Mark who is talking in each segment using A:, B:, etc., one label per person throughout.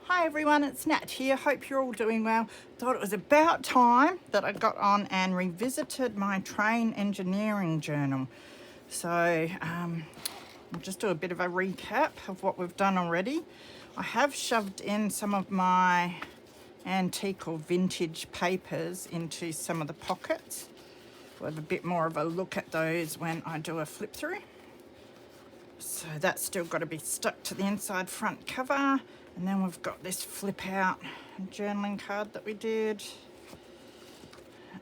A: Hi everyone, it's Nat here. Hope you're all doing well. Thought it was about time that I got on and revisited my train engineering journal. So I'll just do a bit of a recap of what we've done already. I have shoved in some of my antique or vintage papers into some of the pockets. We'll have a bit more of a look at those when I do a flip through. So that's still got to be stuck to the inside front cover. And then we've got this flip out journaling card that we did.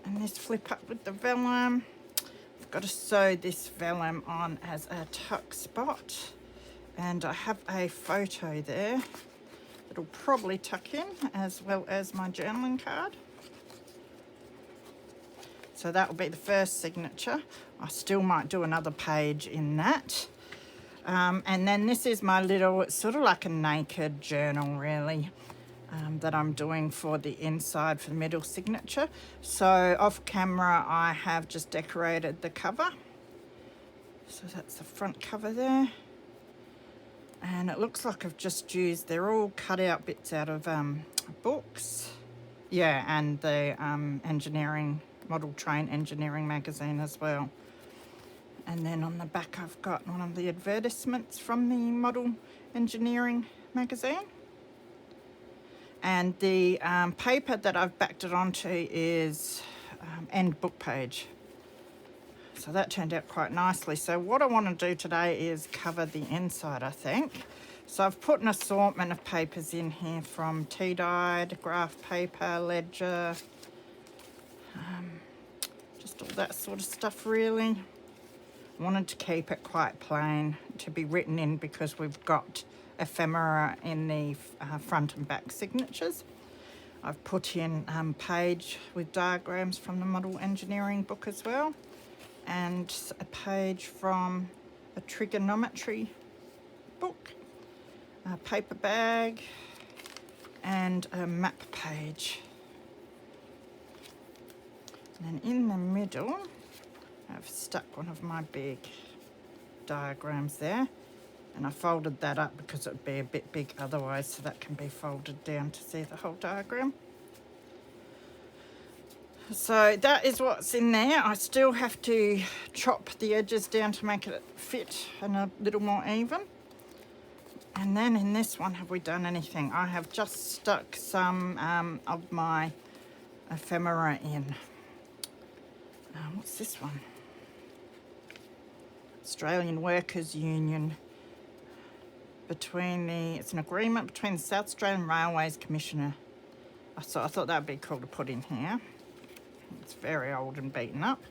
A: And this flip up with the vellum. I've got to sew this vellum on as a tuck spot. And I have a photo there that'll probably tuck in as well as my journaling card. So that will be the first signature. I still might do another page in that. And then this is my little, it's sort of like a naked journal really, that I'm doing for the inside for the middle signature. So off camera I have just decorated the cover. So that's the front cover there. And it looks like I've just used, they're all cut out bits out of books. Yeah, and the engineering, model train engineering magazine as well. And then on the back I've got one of the advertisements from the Model Engineering magazine. And the paper that I've backed it onto is end book page. So that turned out quite nicely. So what I want to do today is cover the inside, I think. So I've put an assortment of papers in here from tea-dyed, graph paper, ledger, just all that sort of stuff really. Wanted to keep it quite plain to be written in because we've got ephemera in the front and back signatures. I've put in page with diagrams from the model engineering book as well, and a page from a trigonometry book, a paper bag, and a map page. And then in the middle I've stuck one of my big diagrams there, and I folded that up because it would be a bit big otherwise, so that can be folded down to see the whole diagram. So that is what's in there. I still have to chop the edges down to make it fit and a little more even. And then in this one, have we done anything? I have just stuck some of my ephemera in. What's this one? Australian Workers Union. It's an agreement between the South Australian Railways Commissioner. So I thought that would be cool to put in here. It's very old and beaten up.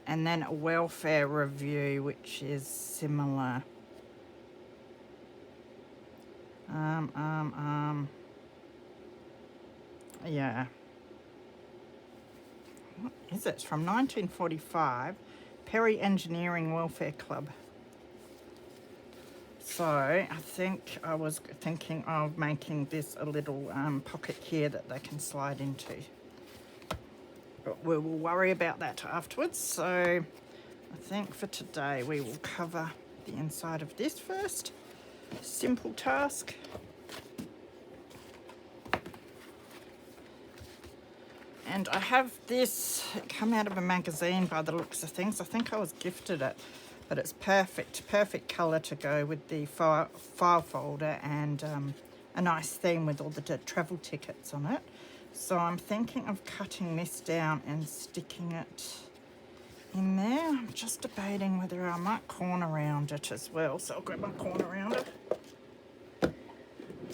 A: And then a welfare review, which is similar. Yeah. What is it? It's from 1945. Perry Engineering Welfare Club. So I think I was thinking of making this a little pocket here that they can slide into. But we will worry about that afterwards. So I think for today we will cover the inside of this first. Simple task. And I have this come out of a magazine by the looks of things. I think I was gifted it, but it's perfect colour to go with the file folder, and a nice theme with all the travel tickets on it. So I'm thinking of cutting this down and sticking it in there. I'm just debating whether I might corner round it as well. So I'll grab my corner round it.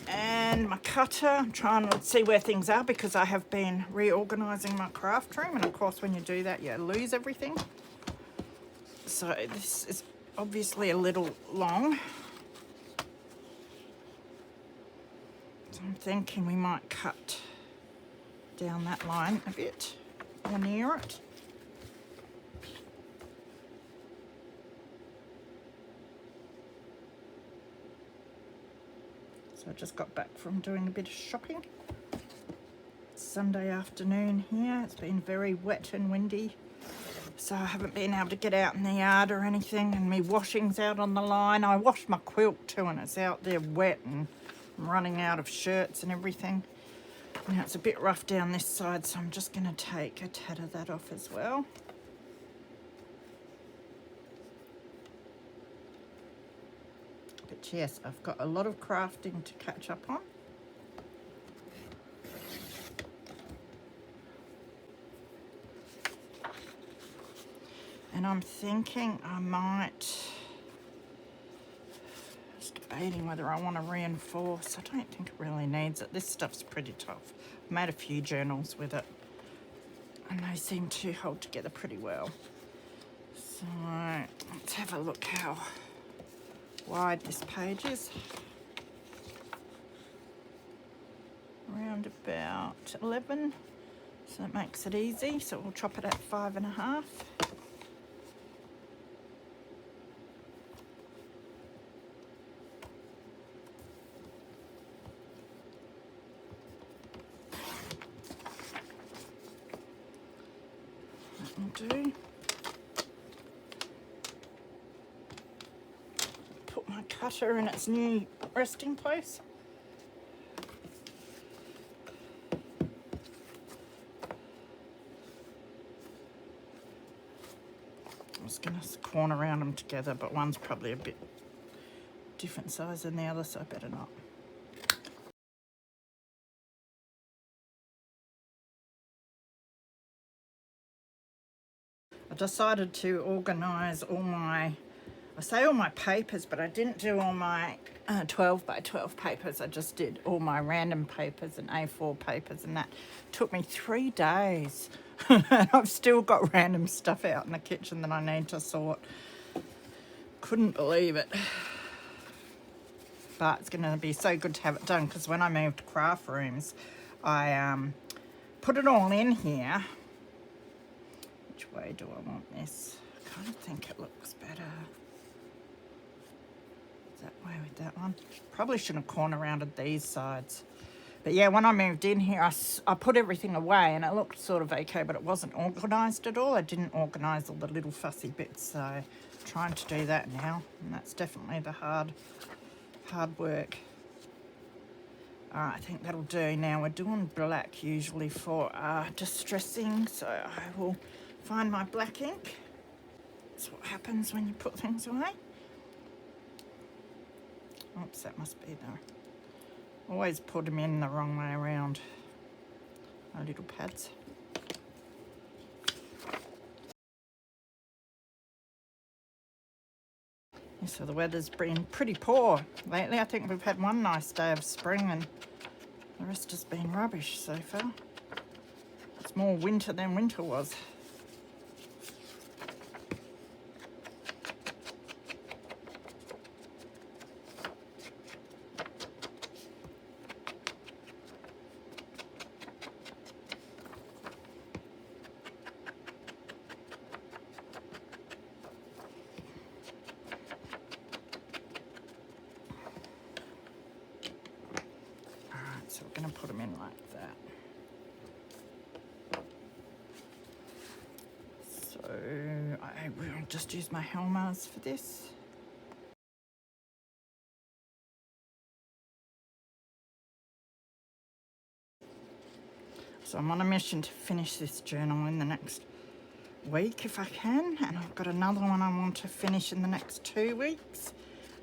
A: And my cutter, I'm trying to see where things are because I have been reorganising my craft room, and of course when you do that you lose everything. So this is obviously a little long. So I'm thinking we might cut down that line a bit or near it. So I just got back from doing a bit of shopping. It's Sunday afternoon here. It's been very wet and windy, so I haven't been able to get out in the yard or anything, and my washing's out on the line. I washed my quilt too, and it's out there wet and I'm running out of shirts and everything. Now it's a bit rough down this side, so I'm just going to take a tad of that off as well. But yes, I've got a lot of crafting to catch up on. And I'm thinking I might, just debating whether I want to reinforce. I don't think it really needs it. This stuff's pretty tough. I've made a few journals with it and they seem to hold together pretty well. So let's have a look how wide this page is. Around about 11, so that makes it easy. So we'll chop it at 5.5. Do put my cutter in its new resting place. I was going to corner around them together, but one's probably a bit different size than the other, so I better not. I decided to organise all my, I say all my papers, but I didn't do all my 12 by 12 papers. I just did all my random papers and A4 papers, and that took me 3 days. And I've still got random stuff out in the kitchen that I need to sort. Couldn't believe it. But it's going to be so good to have it done, because when I moved to craft rooms, I put it all in here. Which way do I want this? I kind of think it looks better that way with that one. Probably shouldn't have corner rounded these sides. But yeah, when I moved in here, I put everything away and it looked sort of okay, but it wasn't organised at all. I didn't organise all the little fussy bits, so I'm trying to do that now, and that's definitely the hard work. All right, I think that'll do. Now we're doing black usually for distressing, so I will find my black ink. That's what happens when you put things away. Oops, that must be there. Always put them in the wrong way around. My little pads. Yeah, so the weather's been pretty poor lately. I think we've had one nice day of spring and the rest has been rubbish so far. It's more winter than winter was. So we're going to put them in like that. So I will just use my Helmers for this. So I'm on a mission to finish this journal in the next week if I can, and I've got another one I want to finish in the next 2 weeks,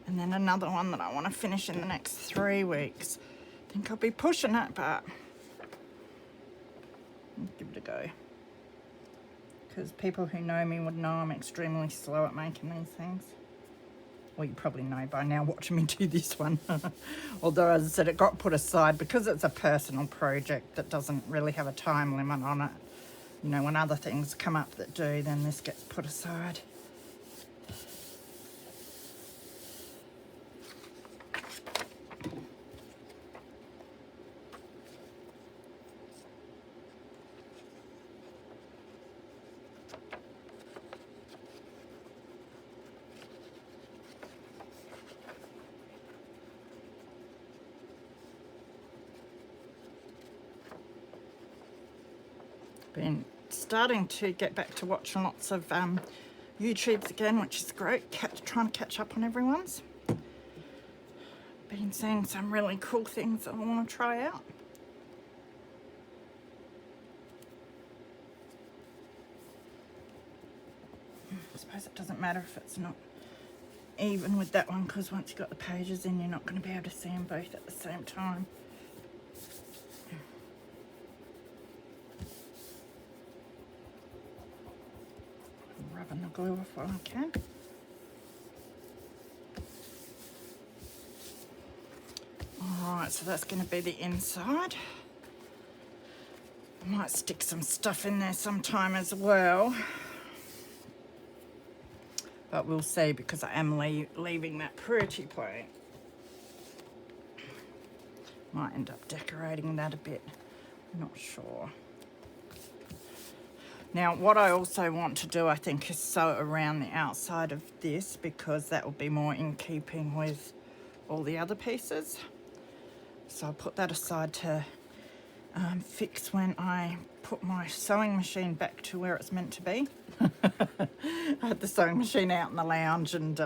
A: and then another one that I want to finish in the next 3 weeks. I think I'll be pushing it, but I'll give it a go. Because people who know me would know I'm extremely slow at making these things. Well, you probably know by now watching me do this one. Although, as I said, it got put aside because it's a personal project that doesn't really have a time limit on it. You know, when other things come up that do, then this gets put aside. Been starting to get back to watching lots of YouTubes again, which is great. Trying to catch up on everyone's. been seeing some really cool things that I want to try out. I suppose it doesn't matter if it's not even with that one, because once you've got the pages in, you're not going to be able to see them both at the same time. I'm rubbing the glue off while I can. Alright, so that's going to be the inside. I might stick some stuff in there sometime as well. But we'll see, because I am leaving that pretty plain. Might end up decorating that a bit. I'm not sure. Now, what I also want to do, I think, is sew around the outside of this, because that will be more in keeping with all the other pieces. So I'll put that aside to fix when I put my sewing machine back to where it's meant to be. I had the sewing machine out in the lounge, and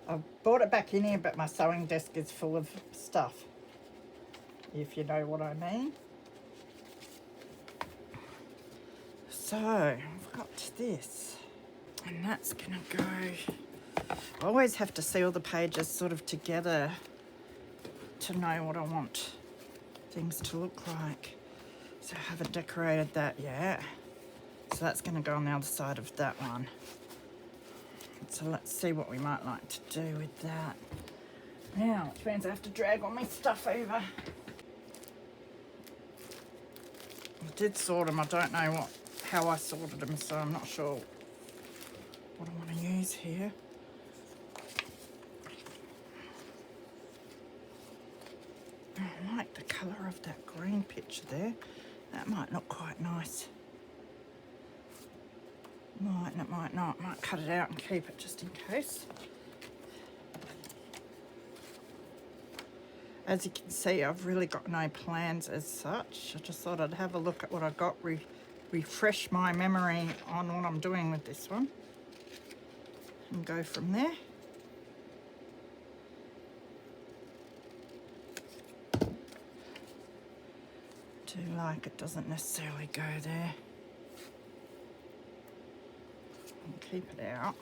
A: I brought it back in here, but my sewing desk is full of stuff, if you know what I mean. So I've got this, and that's gonna go, I always have to see all the pages sort of together to know what I want things to look like. So I haven't decorated that yet. So that's going to go on the other side of that one. So let's see what we might like to do with that. Now, which means I have to drag all my stuff over. I did sort them. I don't know how I sorted them, so I'm not sure what I want to use here. I like the colour of that green picture there. That might look quite nice. Might and it might not. Might cut it out and keep it just in case. As you can see, I've really got no plans as such. I just thought I'd have a look at what I got, refresh my memory on what I'm doing with this one, and go from there. Do like it doesn't necessarily go there. I'll keep it out.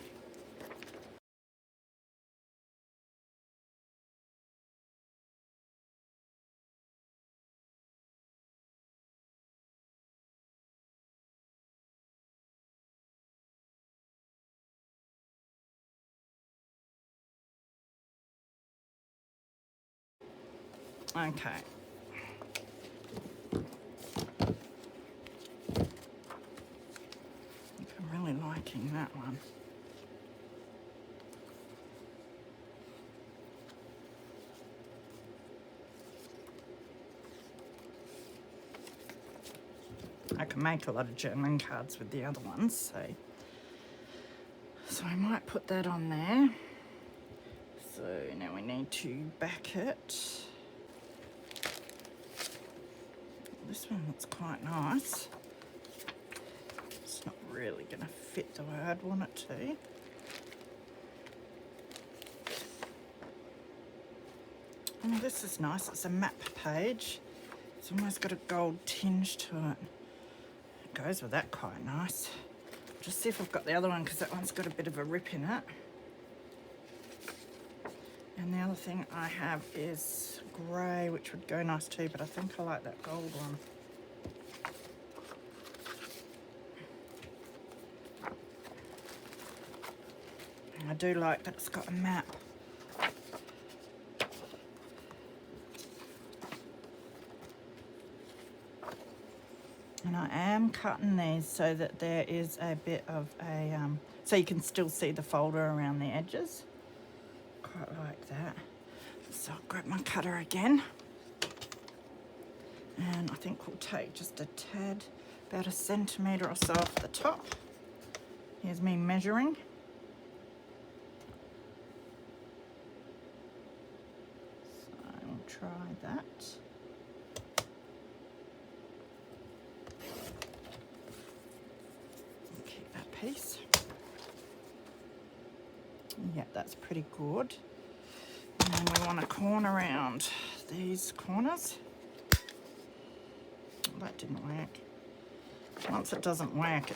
A: Okay. I'm really liking that one. I can make a lot of journaling cards with the other ones, so I might put that on there. So now we need to back it. This one looks quite nice. It's not really going to fit the way I'd want it to. Oh, this is nice. It's a map page. It's almost got a gold tinge to it. It goes with that quite nice. Just see if I've got the other one, because that one's got a bit of a rip in it. And the other thing I have is grey, which would go nice too, but I think I like that gold one. And I do like that it's got a map. And I am cutting these so that there is a bit of a, so you can still see the folder around the edges. Quite like that. So I'll grab my cutter again. And I think we'll take just a tad, about 1 centimetre or so off the top. Here's me measuring. So we'll try that. Keep that piece. Yeah, that's pretty good. And then we want to corner around these corners. That didn't work. Once it doesn't work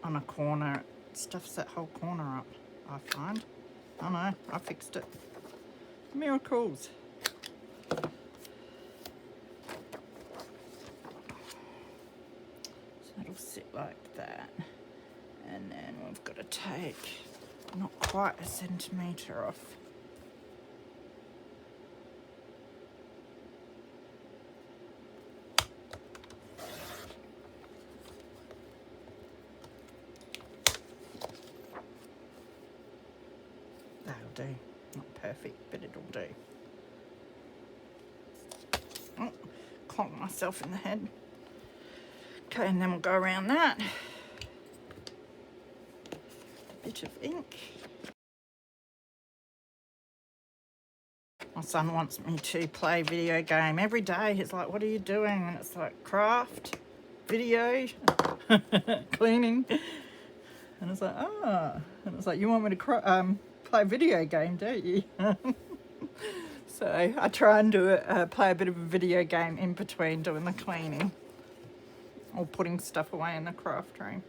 A: on a corner, it stuffs that whole corner up, I find. Oh no, I fixed it. Miracles. So it'll sit like that. And then we've got to take not quite a centimetre off. That'll do. Not perfect, but it'll do. Oh, clonked myself in the head. Okay, and then we'll go around that. A bit of ink. My son wants me to play video game every day. He's like, what are you doing? And it's like, craft, video, cleaning. And it's like, ah. And it's like, you want me to play a video game, don't you? So I try and play a bit of a video game in between doing the cleaning or putting stuff away in the craft room.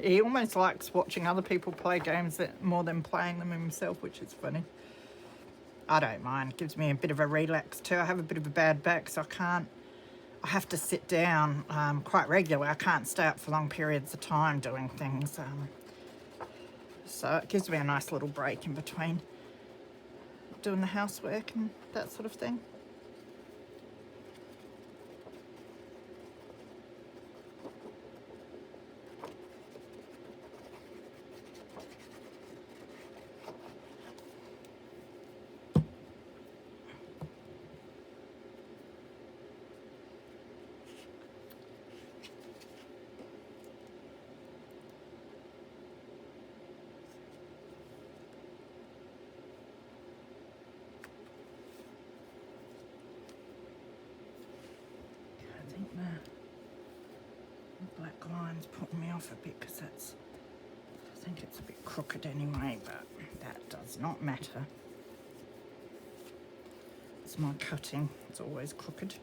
A: He almost likes watching other people play games more than playing them himself, which is funny. I don't mind. It gives me a bit of a relax too. I have a bit of a bad back, so I have to sit down quite regularly. I can't stay up for long periods of time doing things. So it gives me a nice little break in between doing the housework and that sort of thing. The black line's putting me off a bit because I think it's a bit crooked anyway, but that does not matter. It's my cutting, it's always crooked.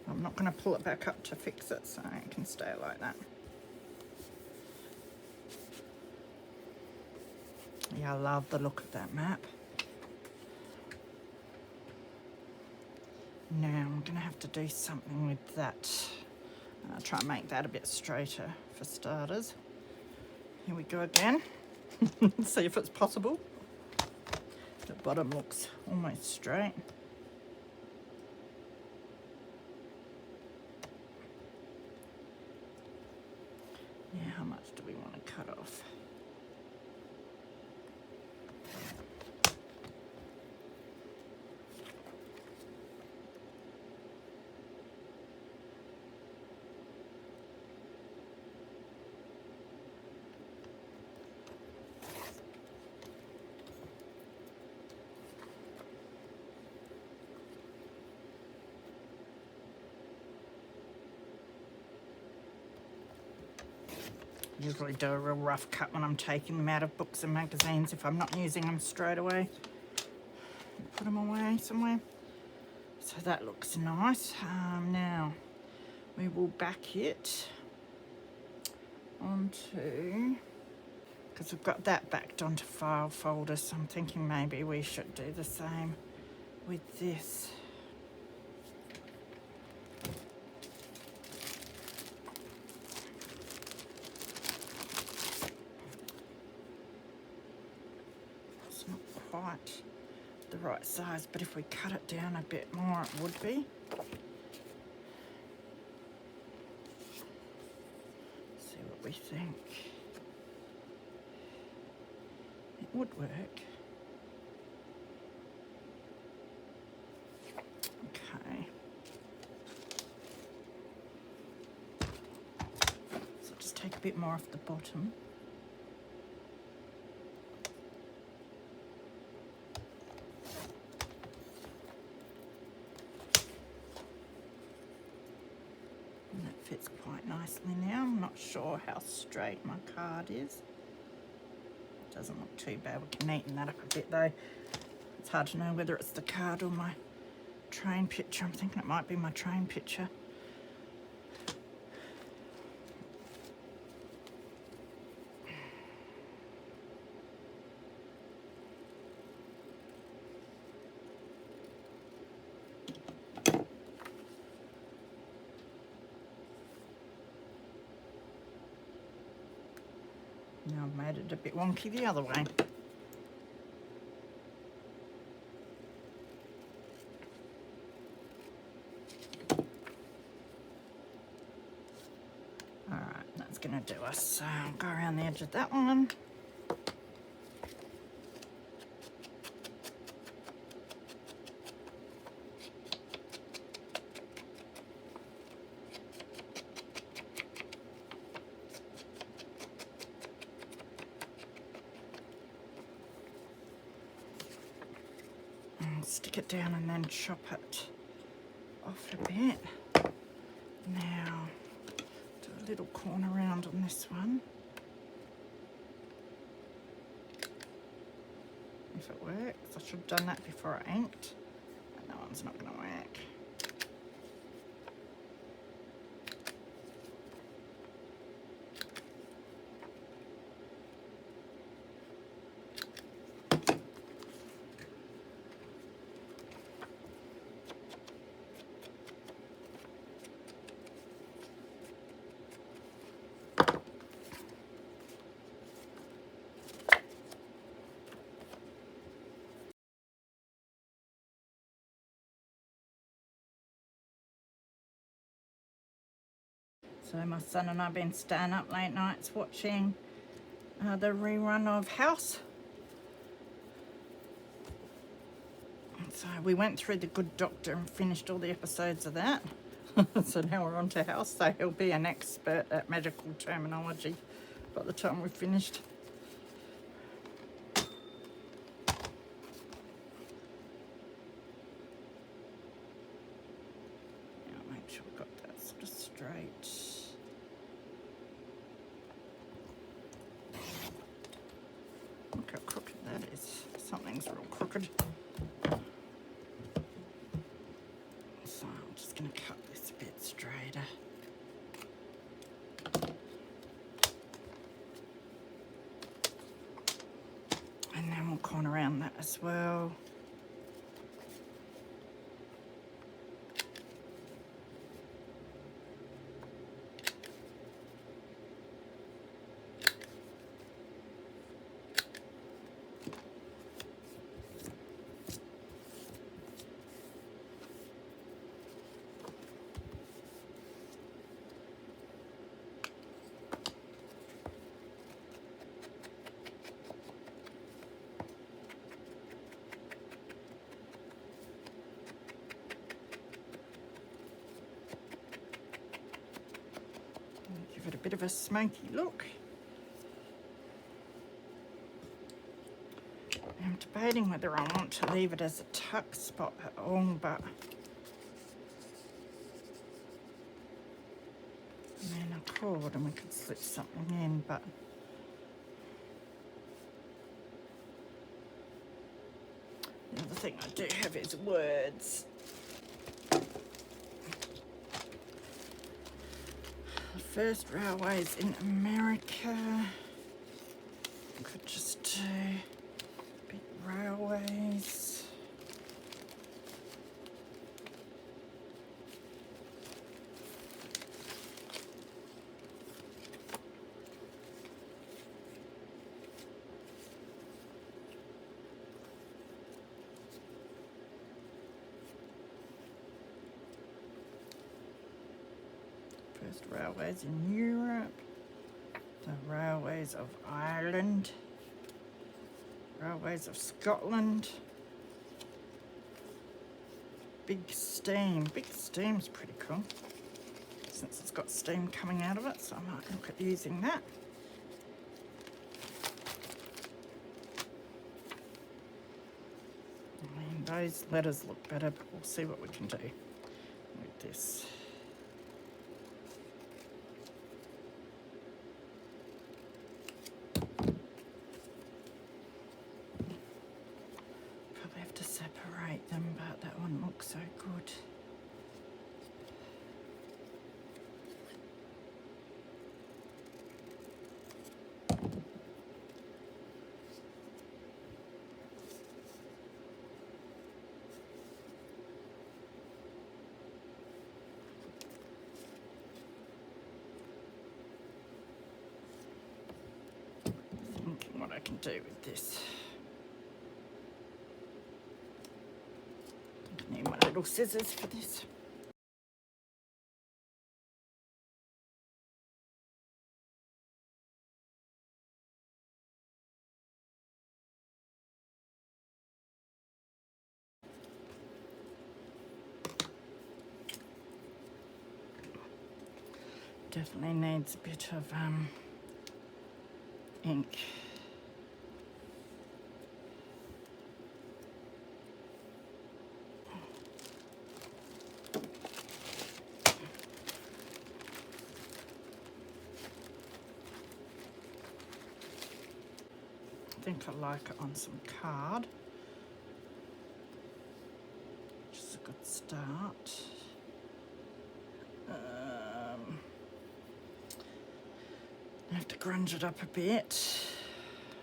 A: I'm not going to pull it back up to fix it, so it can stay like that. Yeah, I love the look of that map. Now I'm going to have to do something with that. I'll try and make that a bit straighter for starters. Here we go again. See if it's possible. The bottom looks almost straight. Yeah, how much do we want to cut off? Usually do a real rough cut when I'm taking them out of books and magazines if I'm not using them straight away. Put them away somewhere. So that looks nice. Now we will back it onto, because we've got that backed onto file folders, so I'm thinking maybe we should do the same with this. Quite the right size, but if we cut it down a bit more it would be. See what we think. It would work. Okay. So just take a bit more off the bottom. Fits quite nicely now. I'm not sure how straight my card is. Doesn't look too bad. We can neaten that up a bit though. It's hard to know whether it's the card or my train picture. I'm thinking it might be my train picture. Now I've made it a bit wonky the other way. Alright, that's going to do us. So I'll go around the edge of that one. Stick it down and then chop it off a bit. Now, do a little corner round on this one. If it works, I should have done that before I inked. But that one's not going to work. So my son and I have been staying up late nights watching the rerun of House. And so we went through The Good Doctor and finished all the episodes of that. So now we're on to House, so he'll be an expert at medical terminology by the time we've finished. Now make sure we've got that sort of straight. Look how crooked that is. Something's real crooked. So I'm just going to cut this a bit straighter. And then we'll corner around that as well. Give it a bit of a smoky look. I'm debating whether I want to leave it as a tuck spot at all, but I mean I could, and we could slip something in, but the other thing I do have is words. The first railways in America. Could just do big railways. First railways in Europe, the railways of Ireland, railways of Scotland, big steam. Big steam's pretty cool since it's got steam coming out of it, so I might look at using that. I mean, those letters look better, but we'll see what we can do with this. do with this. I need my little scissors for this. Definitely needs a bit of ink. I think I like it on some card. Just a good start. I have to grunge it up a bit.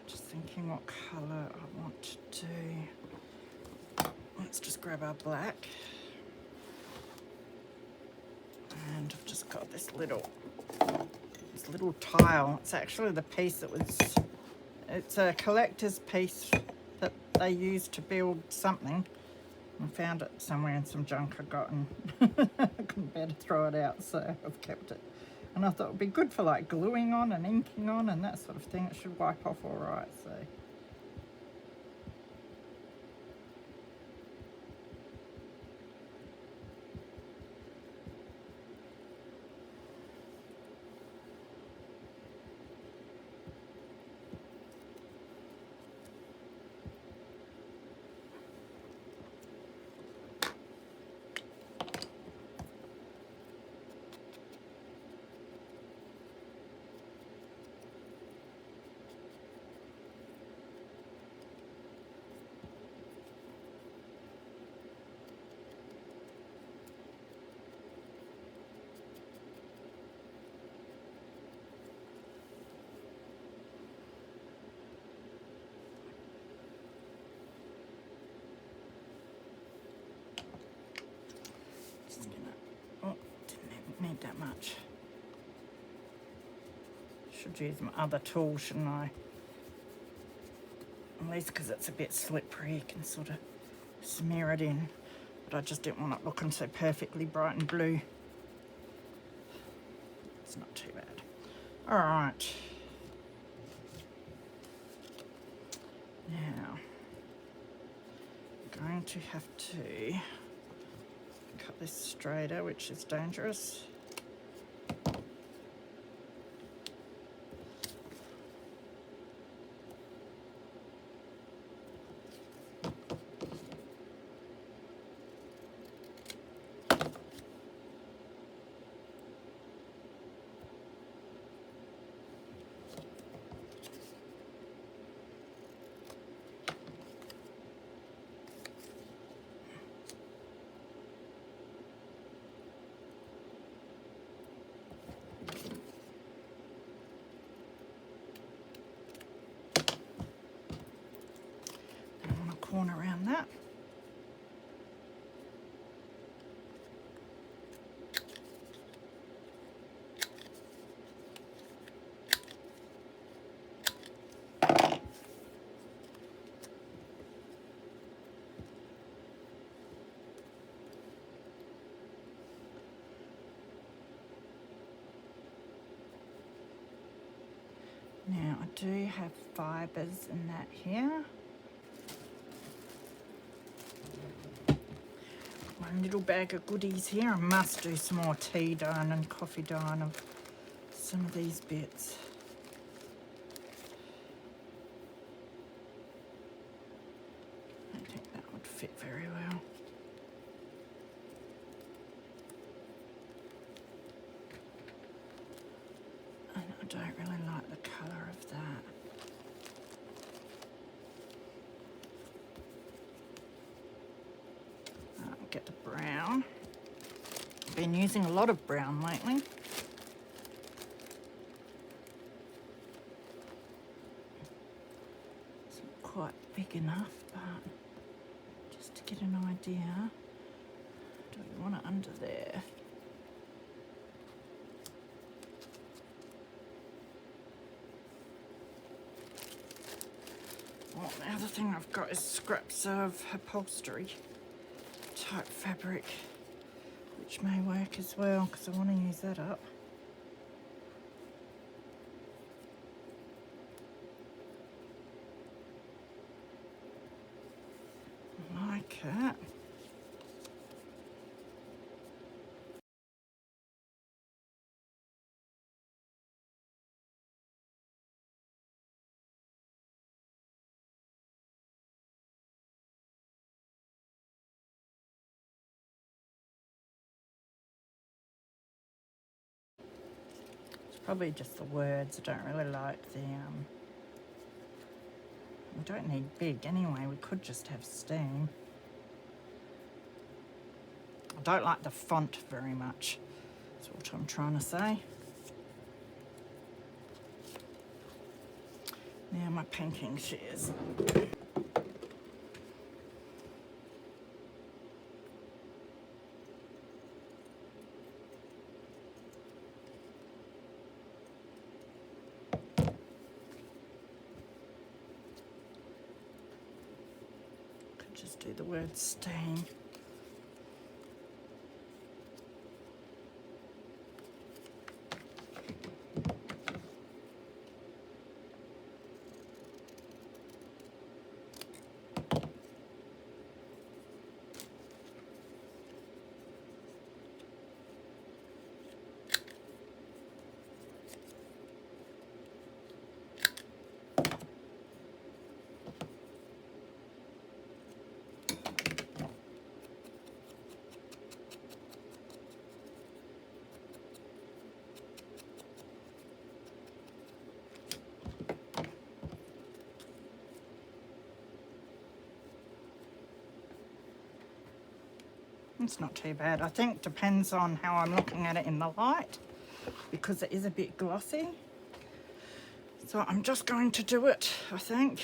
A: Just thinking what colour I want to do. Let's just grab our black. And I've just got this little tile. It's actually the piece that was, it's a collector's piece that they used to build something. I found it somewhere in some junk I got and I couldn't bear to throw it out, so I've kept it. And I thought it would be good for like gluing on and inking on and that sort of thing. It should wipe off all right, so. Didn't need that much. Should use my other tool, shouldn't I? At least because it's a bit slippery, you can sort of smear it in. But I just didn't want it looking so perfectly bright and blue. It's not too bad. All right. Now, I'm going to have to cut this straighter, which is dangerous. Corner around that. Now I do have fibres in that here. One little bag of goodies here. I must do some more tea dyeing and coffee dyeing of some of these bits. I don't think that would fit very well. And I don't really like the colour of that. Get the brown. I've been using a lot of brown lately. It's not quite big enough, but just to get an idea. Do we want it under there? Oh, the other thing I've got is scraps of upholstery type fabric, which may work as well because I want to use that up. Like that. It's probably just the words. I don't really like the we don't need big anyway, we could just have steam. I don't like the font very much, that's what I'm trying to say. Now my painting shears. Could just do the word steam. It's not too bad. I think depends on how I'm looking at it in the light, because it is a bit glossy. So I'm just going to do it, I think.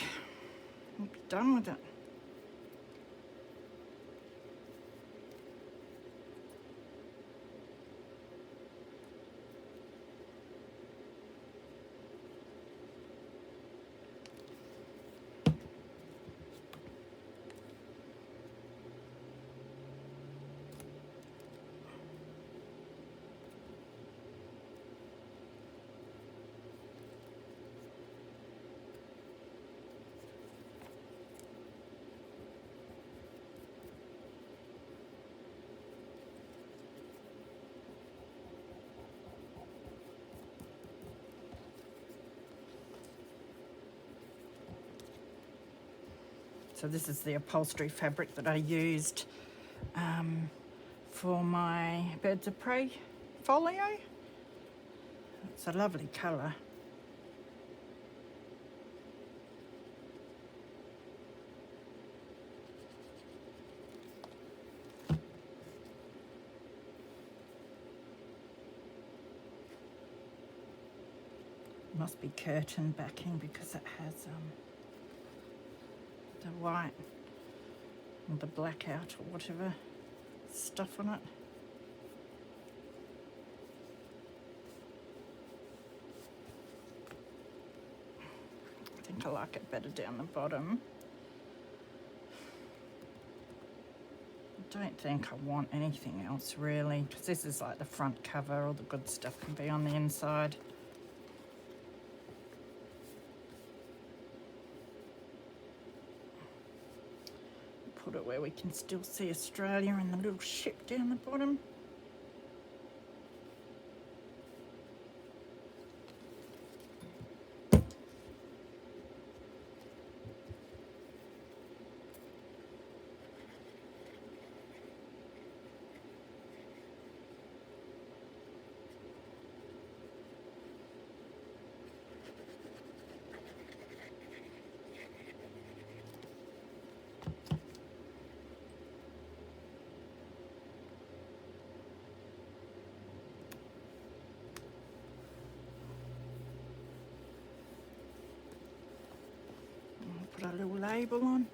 A: I'll be done with it. So this is the upholstery fabric that I used for my Birds of Prey folio. It's a lovely colour. Must be curtain backing because it has the white and the blackout or whatever stuff on it. I think I like it better down the bottom. I don't think I want anything else really, because this is like the front cover. All the good stuff can be on the inside. Put it where we can still see Australia and the little ship down the bottom. Put a little label on.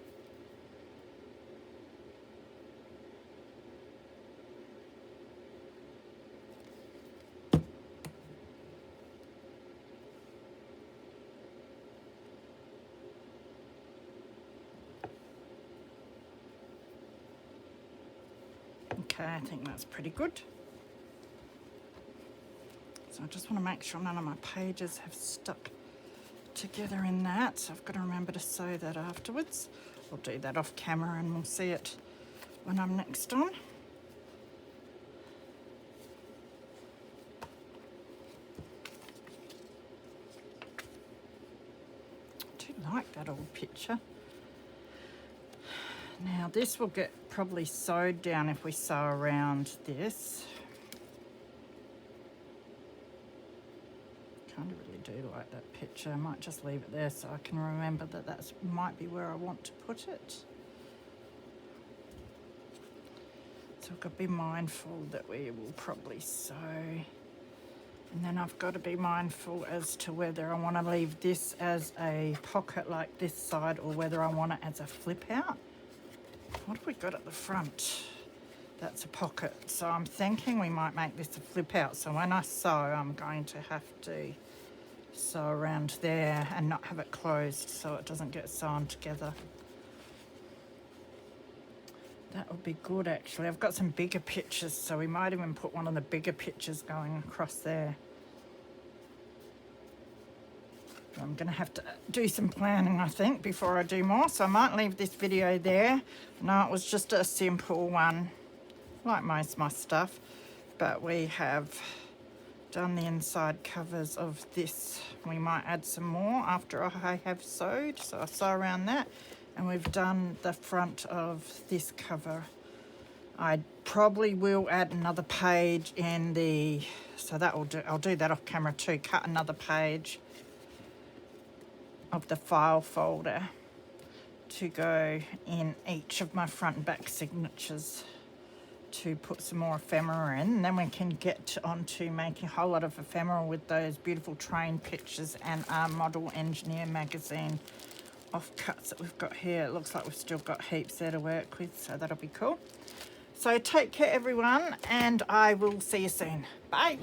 A: Okay, I think that's pretty good. So I just want to make sure none of my pages have stuck together in that. So I've got to remember to sew that afterwards. I'll do that off camera and we'll see it when I'm next on. I do like that old picture. Now this will get probably sewed down if we sew around this. Can't really do like that picture. I might just leave it there so I can remember that that might be where I want to put it. So I've got to be mindful that we will probably sew. And then I've got to be mindful as to whether I want to leave this as a pocket like this side or whether I want it as a flip out. What have we got at the front? That's a pocket. So I'm thinking we might make this a flip out. So when I sew, I'm going to have to sew around there and not have it closed so it doesn't get sewn together. That would be good actually. I've got some bigger pictures, so we might even put one of the bigger pictures going across there. I'm going to have to do some planning, I think, before I do more. So I might leave this video there. No, it was just a simple one, like most of my stuff. But we have done the inside covers of this. We might add some more after I have sewed. So I sew around that. And we've done the front of this cover. I probably will add another page in the... So that will do. I'll do that off camera too. Cut another page of the file folder to go in each of my front and back signatures to put some more ephemera in. And then we can get on to making a whole lot of ephemera with those beautiful train pictures and our Model Engineer magazine offcuts that we've got here. It looks like we've still got heaps there to work with, so that'll be cool. So take care everyone, and I will see you soon. Bye.